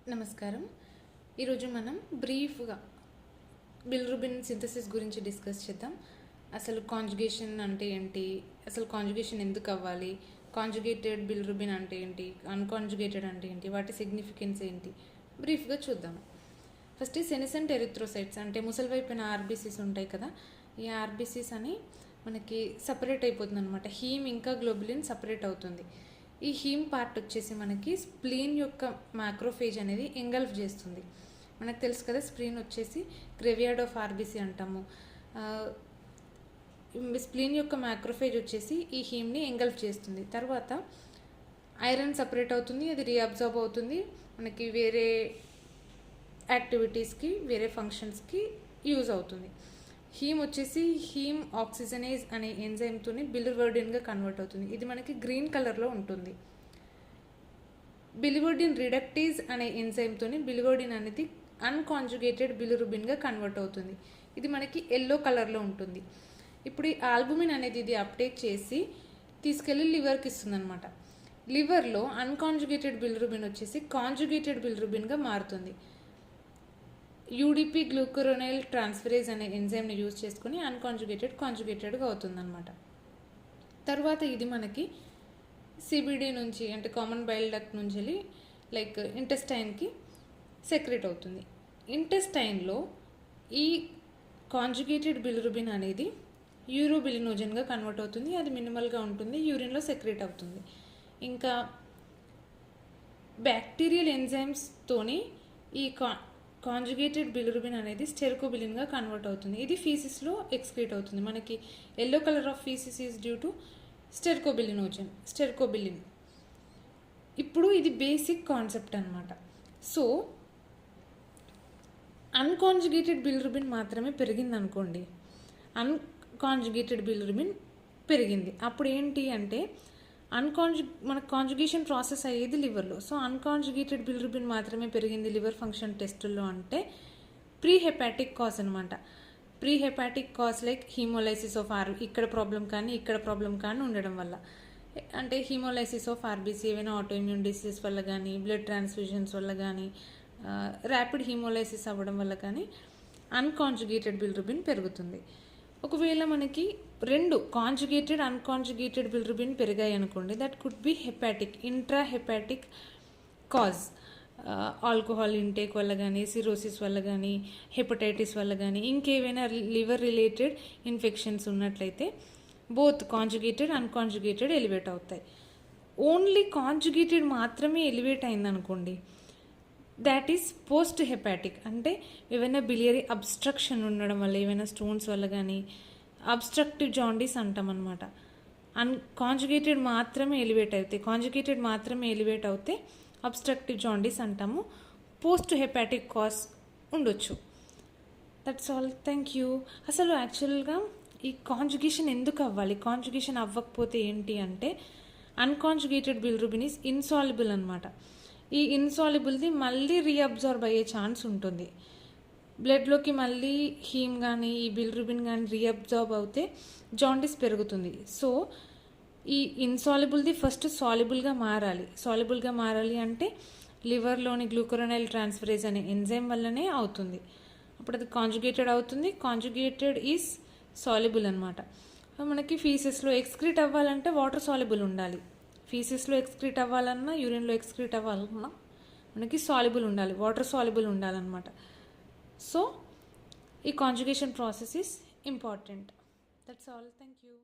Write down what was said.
నమస్కారం. ఈరోజు మనం బ్రీఫ్గా బిలిరూబిన్ సింథసిస్ గురించి డిస్కస్ చేద్దాం. అసలు కాంజుగేషన్ అంటే ఏంటి, అసలు కాంజుగేషన్ ఎందుకు అవ్వాలి, కాంజుగేటెడ్ బిలిరూబిన్ అంటే ఏంటి, అన్కాంజుగేటెడ్ అంటే ఏంటి, వాటి సిగ్నిఫికెన్స్ ఏంటి, బ్రీఫ్గా చూద్దాం. ఫస్ట్ ఈ సెనిసెంట్ ఎరిథ్రోసైట్స్ అంటే ముసలివైపోయిన ఆర్బీసీస్ ఉంటాయి కదా, ఈ ఆర్బీసీస్ అని మనకి సపరేట్ అయిపోతుంది అనమాట. హీమ్ ఇంకా గ్లోబులిన్ సపరేట్ అవుతుంది. ఈ హీమ్ పార్ట్ వచ్చేసి మనకి స్ప్లీన్ యొక్క మ్యాక్రోఫేజ్ అనేది ఎంగల్ఫ్ చేస్తుంది. మనకు తెలుసు కదా, స్ప్లీన్ వచ్చేసి గ్రేవియార్డ్ ఆఫ్ ఆర్బీసీ అంటాము. స్ప్లీన్ యొక్క మ్యాక్రోఫేజ్ వచ్చేసి ఈ హీమ్ని ఎంగల్ఫ్ చేస్తుంది. తర్వాత ఐరన్ సపరేట్ అవుతుంది, అది రీఅబ్జార్బ్ అవుతుంది, మనకి వేరే యాక్టివిటీస్కి వేరే ఫంక్షన్స్కి యూజ్ అవుతుంది. హీమ్ వచ్చేసి హీమ్ ఆక్సిజనేజ్ అనే ఎంజైమ్తో బిలివర్డిన్గా కన్వర్ట్ అవుతుంది. ఇది మనకి గ్రీన్ కలర్లో ఉంటుంది. బిలివర్డిన్ రిడక్టేజ్ అనే ఎంజైమ్తో బిలివర్డిన్ అనేది అన్కాంజుగేటెడ్ బిలిరూబిన్గా కన్వర్ట్ అవుతుంది. ఇది మనకి ఎల్లో కలర్లో ఉంటుంది. ఇప్పుడు ఈ ఆల్బుమిన్ అనేది ఇది అప్టేక్ చేసి తీసుకెళ్ళి లివర్కి ఇస్తుంది అనమాట. లివర్లో అన్కాంజుగేటెడ్ బిలిరూబిన్ వచ్చేసి కాంజుగేటెడ్ బిలిరూబిన్గా మారుతుంది. యూడిపి గ్లూకరోనైల్ ట్రాన్స్ఫరేజ్ అనే ఎంజైమ్ని యూజ్ చేసుకుని కాంజుగేటెడ్గా అవుతుందన్నమాట. తర్వాత ఇది మనకి సిబిడి నుంచి అంటే కామన్ బైల్ డక్ట్ నుంచి వెళ్ళి లైక్ ఇంటెస్టైన్కి సెక్రెట్ అవుతుంది. ఇంటెస్టైన్లో ఈ కాంజుగేటెడ్ బిలిరూబిన్ అనేది యూరోబిలినోజన్గా కన్వర్ట్ అవుతుంది. అది మినిమల్గా ఉంటుంది, యూరిన్లో సెక్రెట్ అవుతుంది. ఇంకా బ్యాక్టీరియల్ ఎంజైమ్స్తోని ఈ కాంజుగేటెడ్ బిలిరూబిన్ అనేది స్టెర్కోబిలిన్గా కన్వర్ట్ అవుతుంది. ఇది ఫీసిస్లో ఎక్స్క్రీట్ అవుతుంది. మనకి yellow colour of faeces is due to stercobilin. ఇప్పుడు ఇది బేసిక్ కాన్సెప్ట్ అనమాట. సో అన్కాంజుగేటెడ్ బిలిరూబిన్ మాత్రమే పెరిగింది అనుకోండి, అన్కాంజుగేటెడ్ బిలిరూబిన్ పెరిగింది. అప్పుడు ఏంటి అంటే మనకు కాంజుగేషన్ ప్రాసెస్ అయ్యేది లివర్లో. సో అన్కాంజుగేటెడ్ బిలిరూబిన్ మాత్రమే పెరిగింది లివర్ ఫంక్షన్ టెస్టుల్లో అంటే ప్రీ హెపాటిక్ కాజ్ అనమాట. Pre hepatic cause like haemolysis of ఇక్కడ ప్రాబ్లం కానీ ఉండడం వల్ల, అంటే హీమోలైసిస్ ఆఫ్ ఆర్బీసీ ఏమైనా ఆటోఇమ్యూన్ డిసీజ్ వల్ల కానీ, బ్లడ్ ట్రాన్స్ఫ్యూజన్స్ వల్ల కానీ, ర్యాపిడ్ హీమోలైసిస్ అవ్వడం వల్ల కానీ అన్కాంజుగేటెడ్ బిలిరూబిన్ పెరుగుతుంది. ఒకవేళ మనకి రెండు కాంజుగేటెడ్ అన్కాంజుగేటెడ్ బిలిరూబిన్ పెరిగాయి అనుకోండి, that could be hepatic, intra hepatic cause. Alcohol intake వల్ల కానీ, సిరోసిస్ వల్ల కానీ, హెపటైటిస్ వల్ల కానీ, ఇంకేవైనా లివర్ రిలేటెడ్ ఇన్ఫెక్షన్స్ ఉన్నట్లయితే బోత్ కాంజుగేటెడ్ అన్కాంజుగేటెడ్ ఎలివేట్ అవుతాయి. ఓన్లీ కాంజుగేటెడ్ మాత్రమే ఎలివేట్ అయిందనుకోండి, దాట్ ఈస్ పోస్ట్ హెపాటిక్. అంటే ఏవైనా బిలియరీ అబ్స్ట్రక్షన్ ఉండడం వల్ల, ఏవైనా స్టోన్స్ వల్ల కానీ అబ్స్ట్రక్టివ్ జాండీస్ అంటాం అనమాట. కాంజుగేటెడ్ మాత్రమే ఎలివేట్ అవుతే అబ్స్ట్రక్టివ్ జాండీస్ అంటాము. పోస్ట్ హెపాటిక్ కాజ్ ఉండొచ్చు. That's all. Thank you. అసలు యాక్చువల్గా ఈ కాంజుగేషన్ ఎందుకు అవ్వాలి, కాంజుగేషన్ అవ్వకపోతే ఏంటి అంటే అన్కాంజుగేటెడ్ బిలిరూబిన్ ఈజ్ ఇన్సాల్యుబుల్ అనమాట. ఈ ఇన్సాల్యుబుల్ది మళ్ళీ రీఅబ్జార్బ్ అయ్యే ఛాన్స్ ఉంటుంది. బ్లడ్లోకి మళ్ళీ హీమ్ కానీ ఈ బిలిరూబిన్ కానీ రీఅబ్జార్బ్ అవుతే జాండిస్ పెరుగుతుంది. సో ఈ ఇన్సాల్యుబుల్ది ఫస్ట్ సాల్యుబుల్గా మారాలి అంటే లివర్లోని గ్లూకరోనైల్ ట్రాన్స్ఫరేజ్ అనే ఎంజైమ్ వల్లనే అవుతుంది. అప్పుడు అది కాంజుగేటెడ్ అవుతుంది. కాంజుగేటెడ్ ఈజ్ సాల్యుబుల్ అనమాట. మనకి ఫీసెస్లో ఎక్స్క్రీట్ అవ్వాలంటే వాటర్ సాల్యుబుల్ ఉండాలి. ఫీసెస్లో ఎక్స్క్రీట్ అవ్వాలన్నా, యూరిన్లో ఎక్స్క్రీట్ అవ్వాలన్నా మనకి సాల్యుబుల్ ఉండాలి, వాటర్ సాల్యుబుల్ ఉండాలన్నమాట. సో ఈ conjugation process is important. That's all. Thank you.